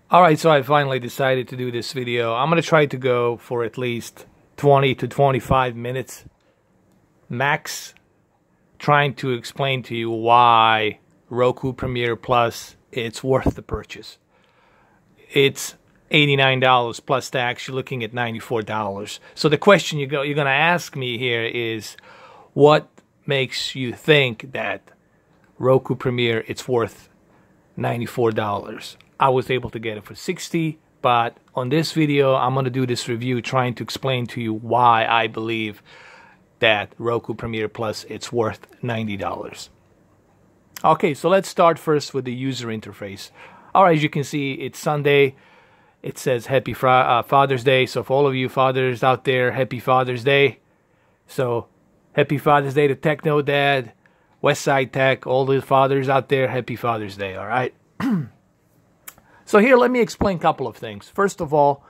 Alright, so I finally decided to do this video. I'm going to try to go for at least 20 to 25 minutes max, trying to explain to you why Roku Premiere Plus, it's worth the purchase. It's $89 plus tax. You're looking at $94. So the question you're going to ask me here is, what makes you think that Roku Premiere, it's worth $94? I was able to get it for $60, but on this video, I'm going to do this review trying to explain to you why I believe that Roku Premiere Plus, it's worth $90. Okay, so let's start first with the user interface. Alright, as you can see, it's Sunday. It says Happy Father's Day. So for all of you fathers out there, Happy Father's Day. So Happy Father's Day to Techno Dad, Westside Tech, all the fathers out there, Happy Father's Day, alright? So here, let me explain a couple of things. First of all,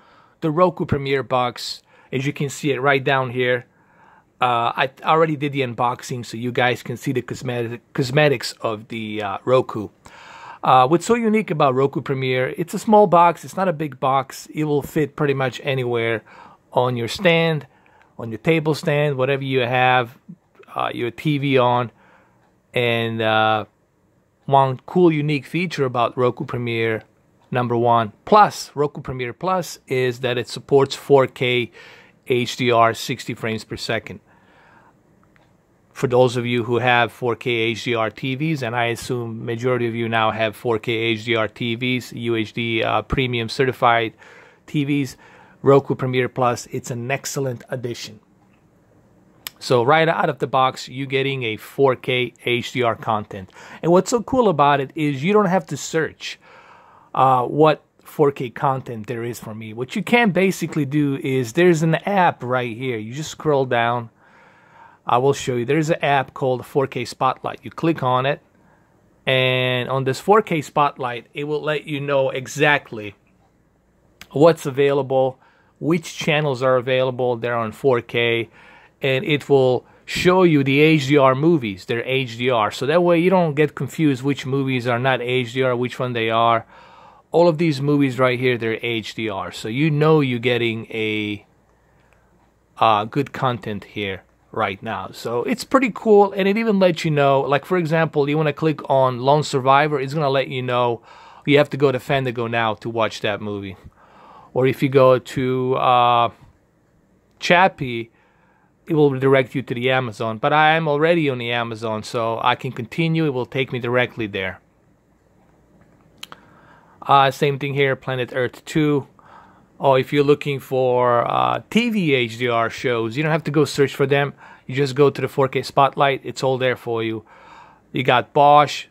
the Roku Premiere box, as you can see it right down here, I already did the unboxing so you guys can see the cosmetics of the Roku. What's so unique about Roku Premiere, it's a small box, it's not a big box. It will fit pretty much anywhere on your stand, on your table stand, whatever you have your TV on. And one cool, unique feature about Roku Premiere, number one, plus Roku Premiere Plus, is that it supports 4K HDR 60 frames per second. For those of you who have 4K HDR TVs, and I assume majority of you now have 4K HDR TVs, UHD premium certified TVs, Roku Premiere Plus, it's an excellent addition. So right out of the box, you're getting a 4K HDR content. And what's so cool about it is you don't have to search what 4K content there is for me. What you can basically do is there's an app right here. You just scroll down. I will show you. There's an app called 4K Spotlight. You click on it, and on this 4K Spotlight, it will let you know exactly what's available, which channels are available. They're on 4K, and it will show you the HDR movies. They're HDR, so that way you don't get confused which movies are not HDR, which one they are. All of these movies right here, they're HDR, so you know you're getting a good content here right now. So it's pretty cool, and it even lets you know, like for example, you want to click on Lone Survivor, it's going to let you know you have to go to Fandango now to watch that movie. Or if you go to Chappie, it will direct you to the Amazon. But I am already on the Amazon, so I can continue. It will take me directly there. Same thing here, Planet Earth 2. Or if you're looking for TV HDR shows, you don't have to go search for them. You just go to the 4K Spotlight. It's all there for you. You got Bosch,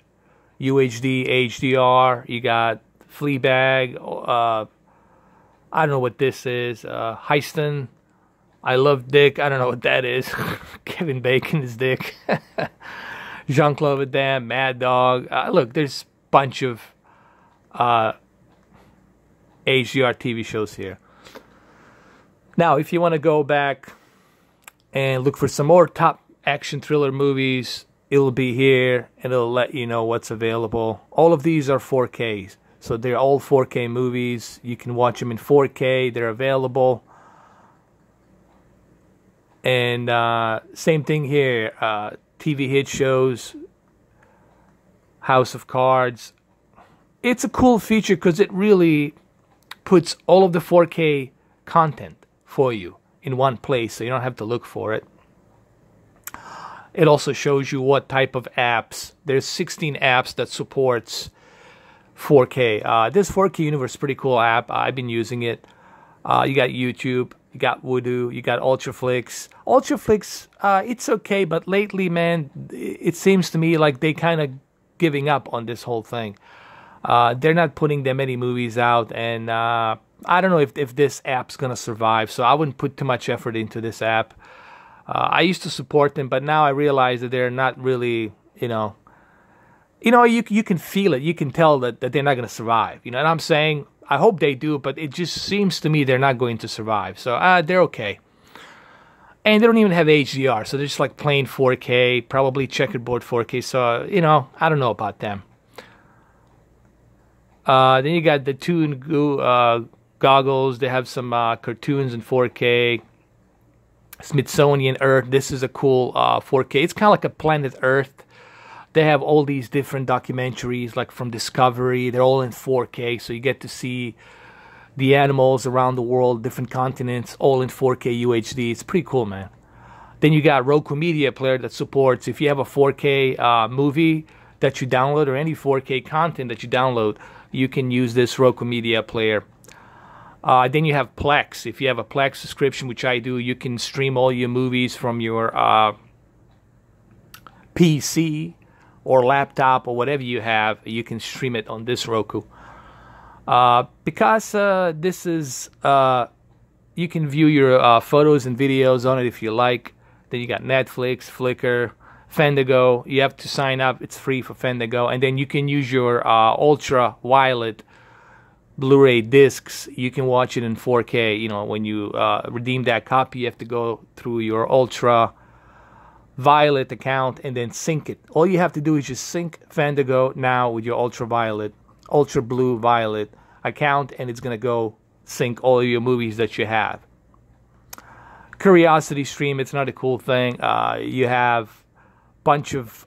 UHD, HDR. You got Fleabag. I don't know what this is. Heiston. I Love Dick. I don't know what that is. Kevin Bacon's Dick. Jean-Claude Van Damme, Mad Dog. Look, there's a bunch of HDR TV shows here. Now, if you want to go back and look for some more top action thriller movies, it'll be here, and it'll let you know what's available. All of these are 4Ks, so they're all 4K movies. You can watch them in 4K. They're available. And same thing here, TV hit shows, House of Cards. It's a cool feature because it really puts all of the 4K content for you in one place, so you don't have to look for it. It also shows you what type of apps. There's 16 apps that supports 4K. This 4K Universe is a pretty cool app. I've been using it. You got YouTube, you got Voodoo, you got Ultraflix. Ultraflix, it's okay, but lately, man, it seems to me like they kind of giving up on this whole thing. They're not putting that many movies out, and I don't know if this app's gonna survive, so I wouldn't put too much effort into this app. I used to support them, but now I realize that they're not really, you can feel it, you can tell that they're not gonna survive. You know what I'm saying? I hope they do, but it just seems to me they're not going to survive. So they're okay. And they don't even have HDR, so they're just like plain 4K, probably checkerboard 4K. So, I don't know about them. Then you got the Toon goggles. They have some cartoons in 4K. Smithsonian Earth. This is a cool 4K. It's kind of like a Planet Earth. They have all these different documentaries, like from Discovery. They're all in 4K, so you get to see the animals around the world, different continents, all in 4K UHD. It's pretty cool, man. Then you got Roku Media Player that supports, if you have a 4K movie that you download or any 4K content that you download, you can use this Roku Media Player. Then you have Plex. If you have a Plex subscription, which I do, you can stream all your movies from your PC or laptop or whatever you have. You can stream it on this Roku. Because this is, you can view your photos and videos on it if you like. Then you got Netflix, Flickr, Fandango. You have to sign up. It's free for Fandango. And then you can use your ultraviolet Blu-ray discs. You can watch it in 4K. You know, when you redeem that copy, you have to go through your ultraviolet account and then sync it. All you have to do is just sync Fandango now with your ultra blue violet account, and it's gonna go sync all your movies that you have. Curiosity Stream, it's another cool thing. You have a bunch of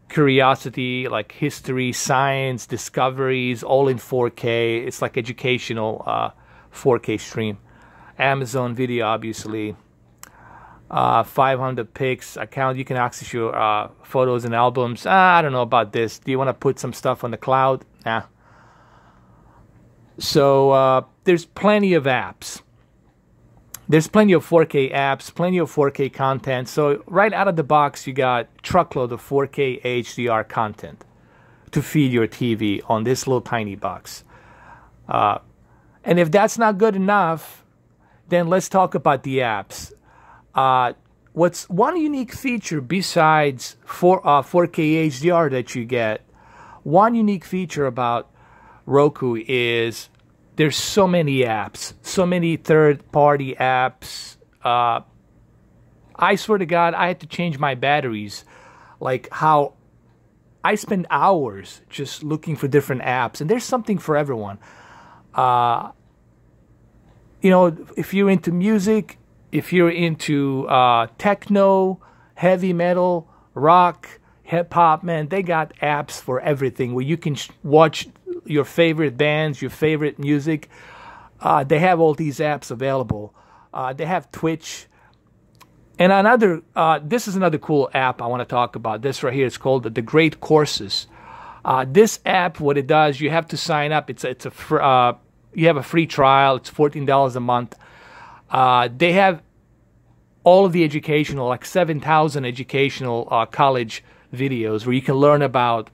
curiosity, like history, science, discoveries, all in 4K. It's like educational 4K stream. Amazon Video, obviously. 500 pics account. You can access your photos and albums. I don't know about this. Do you want to put some stuff on the cloud? Nah. So there's plenty of apps. There's plenty of 4K apps, plenty of 4K content. So right out of the box, you got a truckload of 4K HDR content to feed your TV on this little tiny box. And if that's not good enough, then let's talk about the apps. What's one unique feature besides 4K HDR that you get? One unique feature about Roku is there's so many apps, so many third-party apps. I swear to God, I had to change my batteries. Like how I spend hours just looking for different apps, and there's something for everyone. You know, if you're into music, if you're into techno, heavy metal, rock, hip-hop, man, they got apps for everything where you can watch your favorite bands, your favorite music. They have all these apps available. They have Twitch. And another, this is another cool app I want to talk about. This right here, it's called The Great Courses. This app, what it does, you have to sign up. You have a free trial. It's $14 a month. They have all of the educational, like 7,000 educational college videos where you can learn about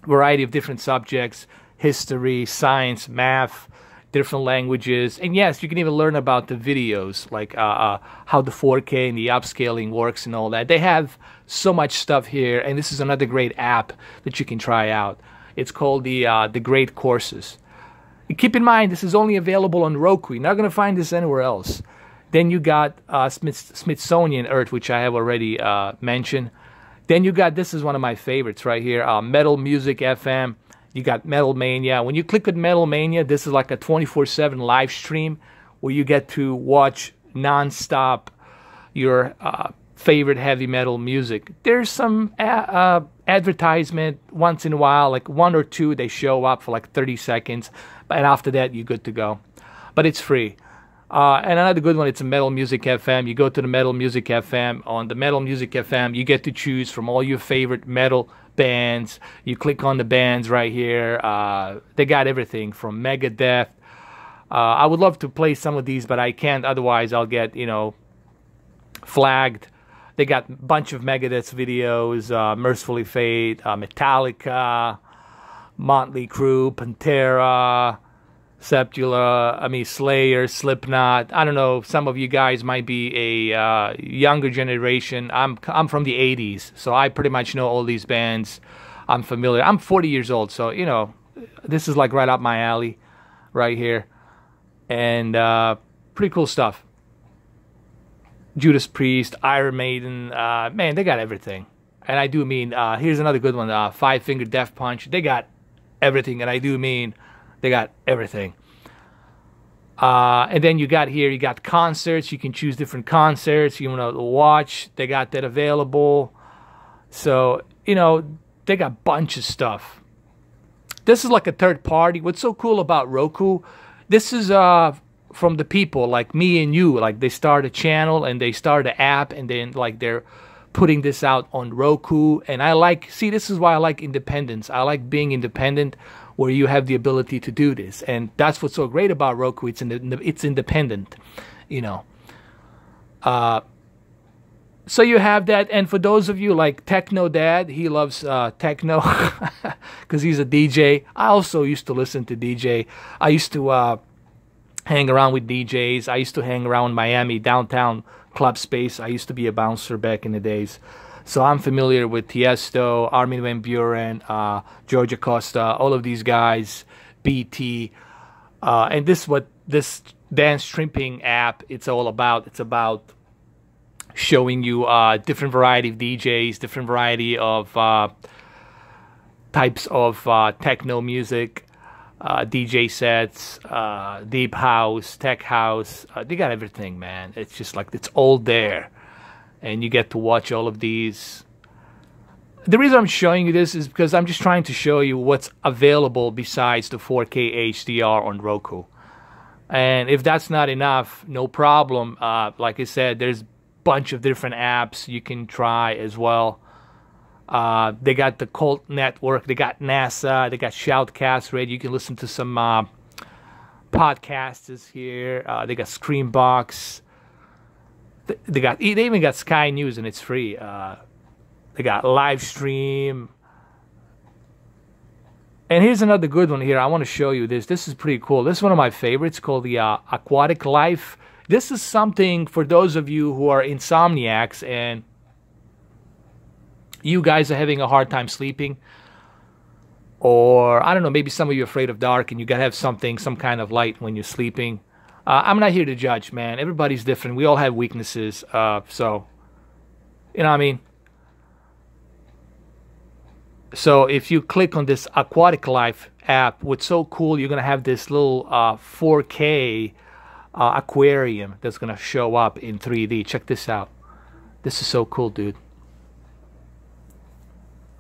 a variety of different subjects, history, science, math, different languages. And yes, you can even learn about the videos, like how the 4K and the upscaling works and all that. They have so much stuff here, and this is another great app that you can try out. It's called the Great Courses. And keep in mind, this is only available on Roku. You're not going to find this anywhere else. Then you got Smithsonian Earth, which I have already mentioned. Then you got, this is one of my favorites right here, Metal Music FM. You got Metal Mania. When you click with Metal Mania, this is like a 24/7 live stream where you get to watch nonstop your favorite heavy metal music. There's some advertisement once in a while, like one or two, they show up for like 30 seconds. And after that, you're good to go. But it's free. And another good one, it's a Metal Music FM. You go to the Metal Music FM. On the Metal Music FM, you get to choose from all your favorite metal bands. You click on the bands right here. They got everything from Megadeth. I would love to play some of these, but I can't. Otherwise, I'll get, flagged. They got a bunch of Megadeth videos, Mercifully Fate, Metallica, Motley Crue, Pantera, Sepultura, Slayer, Slipknot. I don't know, some of you guys might be a younger generation. I'm from the 80s, so I pretty much know all these bands. I'm familiar. I'm 40 years old, so, this is like right up my alley right here. And pretty cool stuff. Judas Priest, Iron Maiden, man, they got everything. And I do mean, here's another good one, Five Finger Death Punch. They got everything, and I do mean they got everything. And then you got concerts. You can choose different concerts you want to watch. They got that available. So, you know, they got a bunch of stuff. This is like a third party. What's so cool about Roku, this is from the people like me and you. Like, they start a channel and they start an app, and then like they're putting this out on Roku. And this is why I like independence. I like being independent, where you have the ability to do this. And that's what's so great about Roku. It's independent, you know. So you have that. And for those of you like Techno Dad, he loves techno because he's a DJ. I also used to listen to DJ. I used to hang around with DJs. I used to hang around Miami, downtown club space. I used to be a bouncer back in the days. So I'm familiar with Tiesto, Armin van Buuren, George Acosta, all of these guys, BT. And this is what this dance tripping app, it's all about. It's about showing you different variety of DJs, different variety of types of techno music, DJ sets, deep house, tech house. They got everything, man. It's just like, it's all there. And you get to watch all of these. The reason I'm showing you this is because I'm just trying to show you what's available besides the 4K HDR on Roku. And if that's not enough, no problem. Like I said, there's a bunch of different apps you can try as well. They got the Cult Network, they got NASA, they got Shoutcast Radio. You can listen to some podcasts here. They got Screenbox. They even got Sky News, and it's free. They got live stream. And here's another good one here. I want to show you this. This is pretty cool. This is one of my favorites, called the Aquatic Life. This is something for those of you who are insomniacs and you guys are having a hard time sleeping. Or, I don't know, maybe some of you are afraid of dark and you got to have some kind of light when you're sleeping. I'm not here to judge, man. Everybody's different. We all have weaknesses. So, you know what I mean? So if you click on this Aquatic Life app, what's so cool, you're going to have this little 4K aquarium that's going to show up in 3D. Check this out. This is so cool, dude.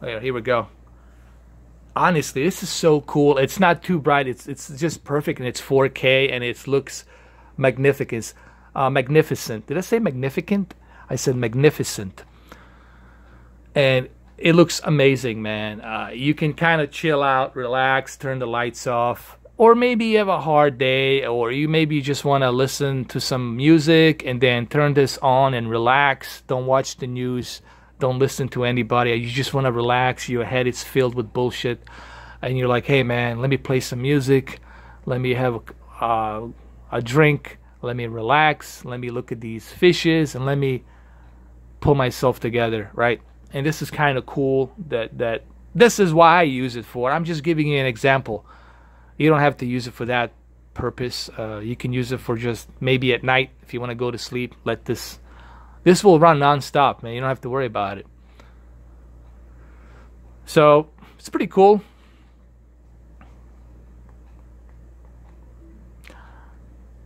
Here we go. Honestly, this is so cool. It's not too bright. It's just perfect, and it's 4K, and it looks magnificent. Magnificent. Did I say magnificent? I said magnificent. And it looks amazing, man. You can kind of chill out, relax, turn the lights off. Or maybe you have a hard day, or you maybe just want to listen to some music and then turn this on and relax. Don't watch the news. Don't listen to anybody. You just want to relax. Your head is filled with bullshit. And you're like, hey, man, let me play some music. Let me have a drink. Let me relax. Let me look at these fishes. And let me pull myself together, right? And this is kind of cool. That this is why I use it for. I'm just giving you an example. You don't have to use it for that purpose. You can use it for just maybe at night if you want to go to sleep. Let this will run non-stop, man. You don't have to worry about it. So it's pretty cool.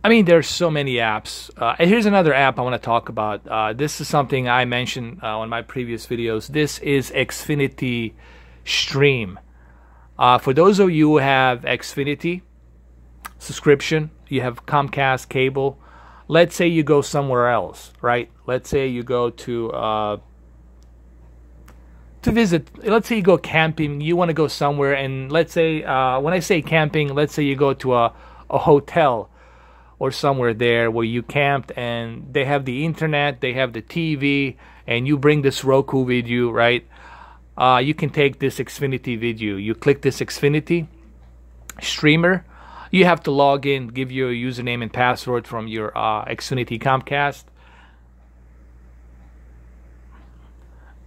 I mean, there's so many apps. And here's another app I want to talk about. This is something I mentioned on my previous videos. This is Xfinity Stream. For those of you who have Xfinity subscription, you have Comcast cable. Let's say you go somewhere else, right? Let's say you go to visit. Let's say you go camping. You want to go somewhere, and let's say when I say camping, let's say you go to a hotel or somewhere there where you camped, and they have the internet, they have the TV, and you bring this Roku with you, right? You can take this Xfinity video. You click this Xfinity streamer. You have to log in, give your username and password from your Xfinity Comcast.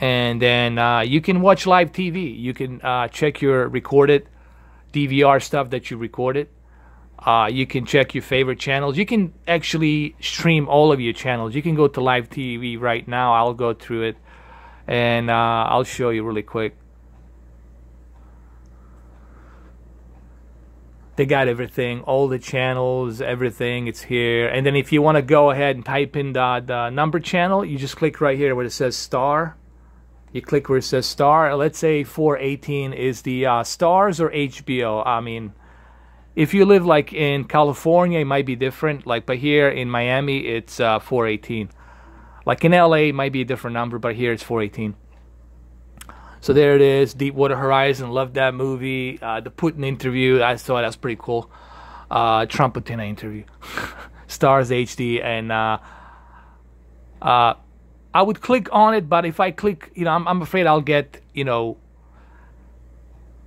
And then you can watch live TV. You can check your recorded DVR stuff that you recorded. You can check your favorite channels. You can actually stream all of your channels. You can go to live TV right now. I'll go through it. And I'll show you really quick. They got everything, all the channels, everything, it's here. And then if you want to go ahead and type in the number channel, you just click right here where it says star. You click where it says star. Let's say 418 is the stars or HBO. I mean, if you live like in California, it might be different. Like, but here in Miami, it's 418. Like in LA, it might be a different number, but here it's 418. So there it is, Deepwater Horizon. Loved that movie. The Putin interview, I saw that's pretty cool. Trump-Putin interview. Stars HD, and I would click on it, but if I click, you know, I'm afraid I'll get, you know,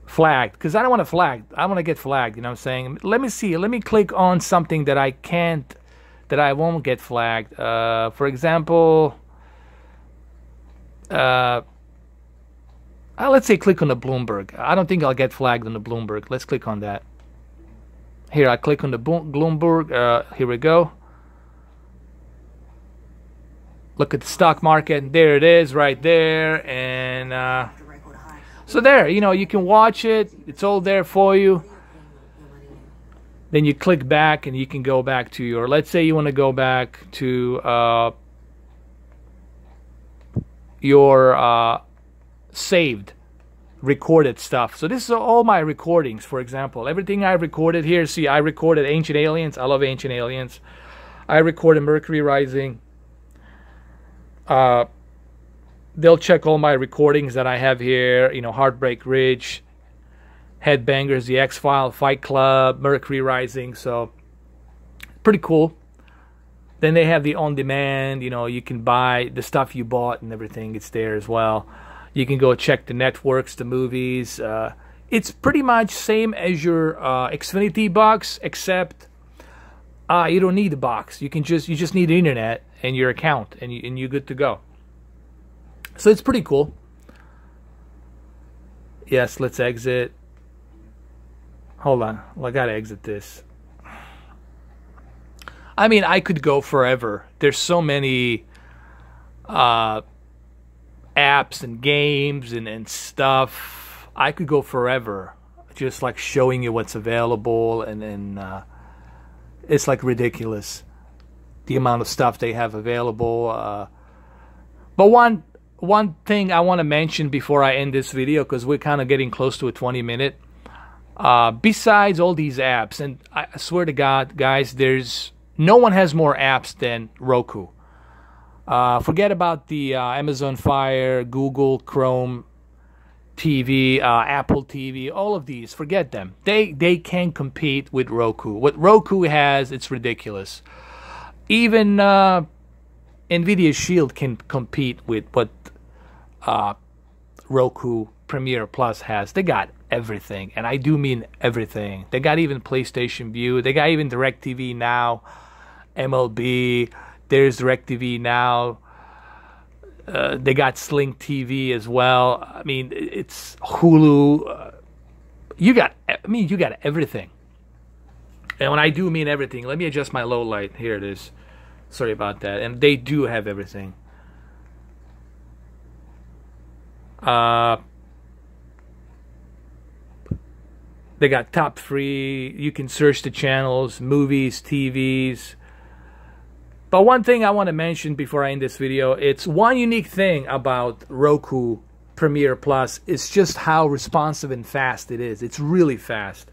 flagged, because I don't want to flag. I want to get flagged, you know what I'm saying? Let me see. Let me click on something that I can't, that I won't get flagged. For example, let's say click on the Bloomberg. I don't think I'll get flagged on the Bloomberg. Let's click on that. Here, I click on the Bloomberg. Here we go. Look at the stock market. There it is, right there. And so there, you know, you can watch it. It's all there for you. Then you click back, and you can go back to your. Let's say you want to go back to your saved, recorded stuff. So this is all my recordings, for example. Everything I recorded here. See, I recorded Ancient Aliens. I love Ancient Aliens. I recorded Mercury Rising. They'll check all my recordings that I have here. You know, Heartbreak Ridge, Headbangers, The X-File, Fight Club, Mercury Rising. So pretty cool. Then they have the on-demand. You know, you can buy the stuff you bought and everything. It's there as well. You can go check the networks, the movies. It's pretty much same as your Xfinity box, except you don't need the box. You just need the internet and your account, and you're good to go. So it's pretty cool. Yes, let's exit. Hold on, well, I gotta exit this. I mean, I could go forever. There's so many apps and games and stuff. I could go forever, just like showing you what's available, and it's like ridiculous the amount of stuff they have available. But one thing I want to mention before I end this video, because we're kind of getting close to a 20-minute. Besides all these apps, and I swear to God, guys, no one has more apps than Roku. Forget about the Amazon Fire, Google Chrome TV, Apple TV, all of these. Forget them. They can't compete with Roku. What Roku has, it's ridiculous. Even NVIDIA Shield can compete with what Roku Premiere Plus has. They got everything, and I do mean everything. They got even PlayStation View. They got even DirecTV Now, MLB. There's DirecTV Now. They got Sling TV as well. I mean, it's Hulu. You got everything. And when I do mean everything, let me adjust my low light. Here it is. Sorry about that. And they do have everything. They got top free. You can search the channels, movies, TVs. But one thing I want to mention before I end this video, it's one unique thing about Roku Premiere Plus is just how responsive and fast it is. It's really fast.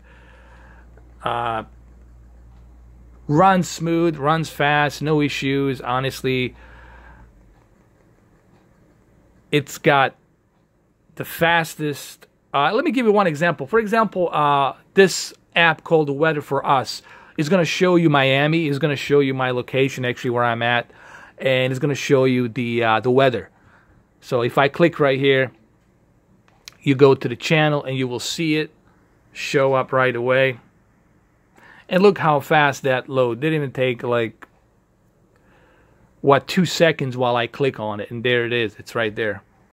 Runs smooth, runs fast, no issues. Honestly, it's got the fastest. Let me give you one example. For example, this app called The Weather for Us is going to show you Miami. It's going to show you my location, actually, where I'm at. And it's going to show you the weather. So if I click right here, you go to the channel and you will see it show up right away. And look how fast that load. Didn't even take like, what, 2 seconds while I click on it. And there it is. It's right there.